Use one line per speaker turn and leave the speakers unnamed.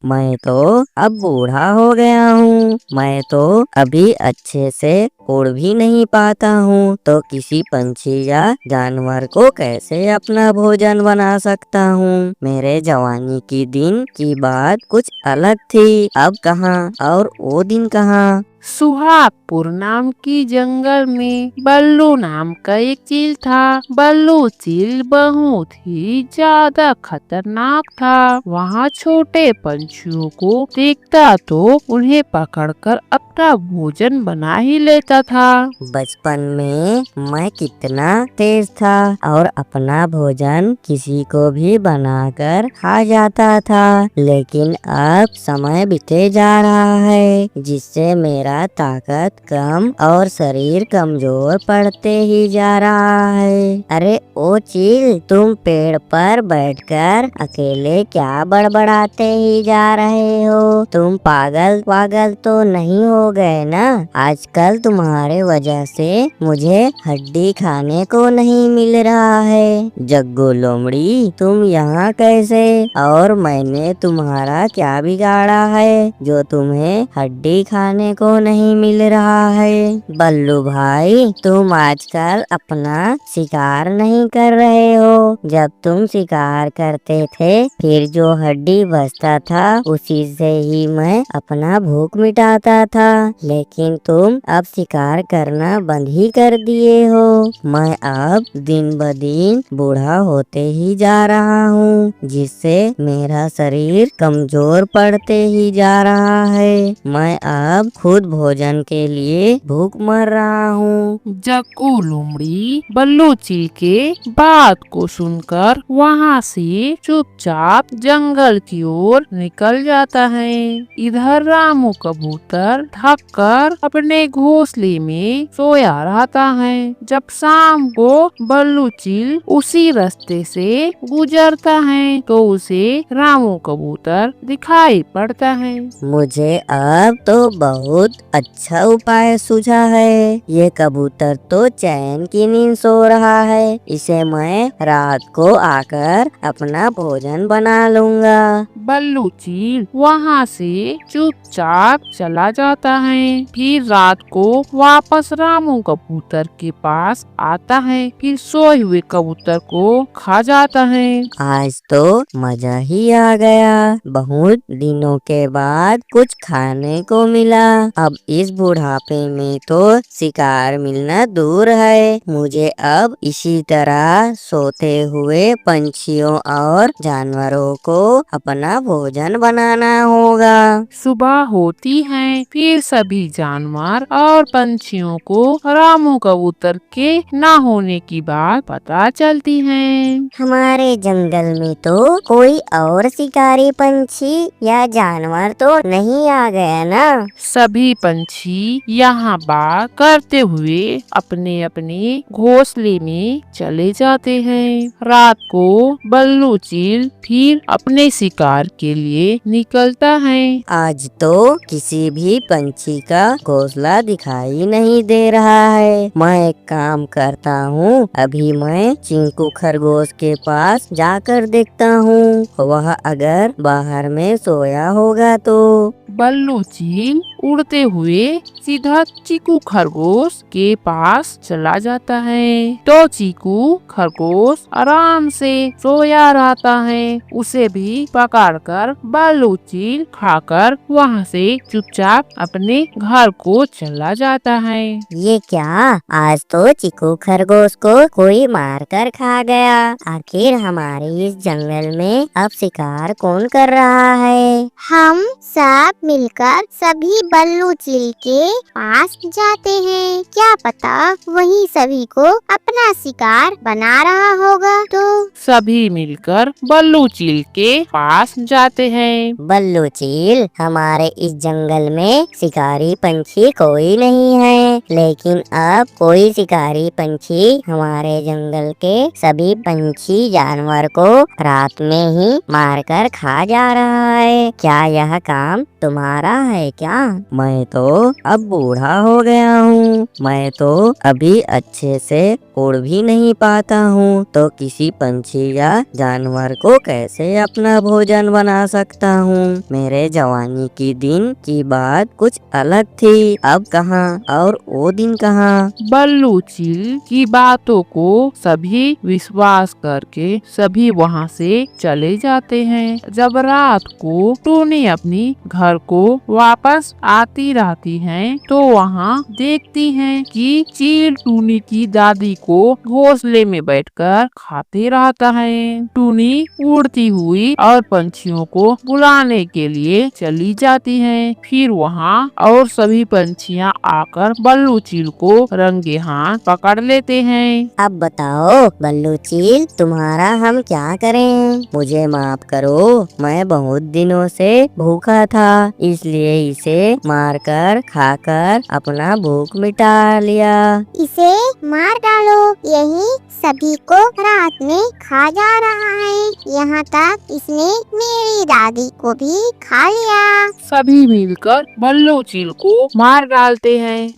मैं तो अब बूढ़ा हो गया हूँ। मैं तो अभी अच्छे से उड़ भी नहीं पाता हूँ, तो किसी पंछी या जानवर को कैसे अपना भोजन बना सकता हूँ। मेरे जवानी की दिन की बात कुछ अलग थी, अब कहाँ और वो दिन कहाँ।
सुहागपुर नाम की जंगल में बल्लू नाम का एक चील था। बल्लू चील बहुत ही ज्यादा खतरनाक था। वहाँ छोटे पंछियों को देखता तो उन्हें पकड़कर अपना भोजन बना ही लेता था।
बचपन में मैं कितना तेज था और अपना भोजन किसी को भी बनाकर खा जाता था, लेकिन अब समय बीते जा रहा है, जिससे मेरा ताकत कम और शरीर कमजोर पड़ते ही जा रहा है। अरे ओ चील, तुम पेड़ पर बैठकर अकेले क्या बड़बड़ाते ही जा रहे हो? तुम पागल पागल तो नहीं हो गए ना? आजकल तुम्हारे वजह से मुझे हड्डी खाने को नहीं मिल रहा है। जग्गू लोमड़ी, तुम यहाँ कैसे? और मैंने तुम्हारा क्या बिगाड़ा है जो तुम्हें हड्डी खाने को नहीं मिल रहा है? बल्लू भाई, तुम आजकल अपना शिकार नहीं कर रहे हो। जब तुम शिकार करते थे, फिर जो हड्डी बचता था उसी से ही मैं अपना भूख मिटाता था, लेकिन तुम अब शिकार करना बंद ही कर दिए हो। मैं अब दिन ब दिन बूढ़ा होते ही जा रहा हूँ, जिससे मेरा शरीर कमजोर पड़ते ही जा रहा है। मैं अब खुद भोजन के लिए भूख मर रहा हूँ।
जग्गू लोमड़ी बल्लू चील के बात को सुनकर वहाँ से चुपचाप जंगल की ओर निकल जाता है। इधर रामू कबूतर थक कर अपने घोंसले में सोया रहता है। जब शाम को बल्लू चील उसी रास्ते से गुजरता है तो उसे रामू कबूतर दिखाई पड़ता है।
मुझे अब तो बहुत अच्छा उपाय सूझा है। ये कबूतर तो चैन की नींद सो रहा है, इसे मैं रात को आकर अपना भोजन बना लूँगा।
बल्लू चील वहाँ से चुपचाप चला जाता है। फिर रात को वापस रामू कबूतर के पास आता है। फिर सोए हुए कबूतर को खा जाता है।
आज तो मजा ही आ गया। बहुत दिनों के बाद कुछ खाने को मिला। अब इस बुढ़ापे में तो शिकार मिलना दूर है। मुझे अब इसी तरह सोते हुए पंछियों और जानवरों को अपना भोजन बनाना होगा।
सुबह होती है, फिर सभी जानवर और पंछियों को रामू कबूतर के न होने की बात पता चलती है।
हमारे जंगल में तो कोई और शिकारी पंछी या जानवर तो नहीं आ गया ना?
सभी पंछी यहाँ बात करते हुए अपने अपने घोंसले में चले जाते हैं। रात को बल्लू चील फिर अपने शिकार के लिए निकलता है।
आज तो किसी भी पंछी का घोंसला दिखाई नहीं दे रहा है। मैं एक काम करता हूँ, अभी मैं चिंकू खरगोश के पास जाकर देखता हूँ, वह अगर बाहर में सोया होगा तो।
बल्लू चील उड़ते हुए सीधा चीकू खरगोश के पास चला जाता है। तो चीकू खरगोश आराम से सोया रहता है। उसे भी पकड़कर बल्लू चील खाकर वहाँ से चुपचाप अपने घर को चला जाता है।
ये क्या, आज तो चीकू खरगोश को कोई मारकर खा गया। आखिर हमारे इस जंगल में अब शिकार कौन कर रहा है?
हम सब मिलकर सभी बल्लू चील के पास जाते हैं। क्या पता वही सभी को अपना शिकार बना रहा होगा। तो
सभी मिलकर बल्लू चील के पास जाते हैं।
बल्लू चील, हमारे इस जंगल में शिकारी पंछी कोई नहीं है, लेकिन अब कोई शिकारी पंछी हमारे जंगल के सभी पंछी जानवर को रात में ही मारकर खा जा रहा है। क्या यह काम तुम्हारा है क्या? मैं तो अब बूढ़ा हो गया हूँ, मैं तो अभी अच्छे से उड़ भी नहीं पाता हूँ, तो किसी पंछी या जानवर को कैसे अपना भोजन बना सकता हूँ। मेरे जवानी की दिन की बात कुछ अलग थी, अब कहाँ और वो दिन कहाँ।
बल्लू चील की बातों को सभी विश्वास करके सभी वहाँ से चले जाते हैं। जब रात को टूनी अपनी घर को वापस आती रहती है तो वहाँ देखती हैं कि चील टूनी की दादी को घोंसले में बैठकर खाते रहता है। टूनी उड़ती हुई और पंछियों को बुलाने के लिए चली जाती है। फिर वहाँ और सभी पंछियाँ आकर बल्लू चील को रंगे हाथ पकड़ लेते हैं।
अब बताओ बल्लू चील, तुम्हारा हम क्या करें? मुझे माफ करो, मैं बहुत दिनों से भूखा था, इसलिए इसे मारकर खाकर अपना भूख मिटा लिया।
इसे मार डालो, यही सभी को रात में खा जा रहा है। यहाँ तक इसने मेरी दादी को भी खा लिया।
सभी मिलकर बल्लू चील को मार डालते हैं।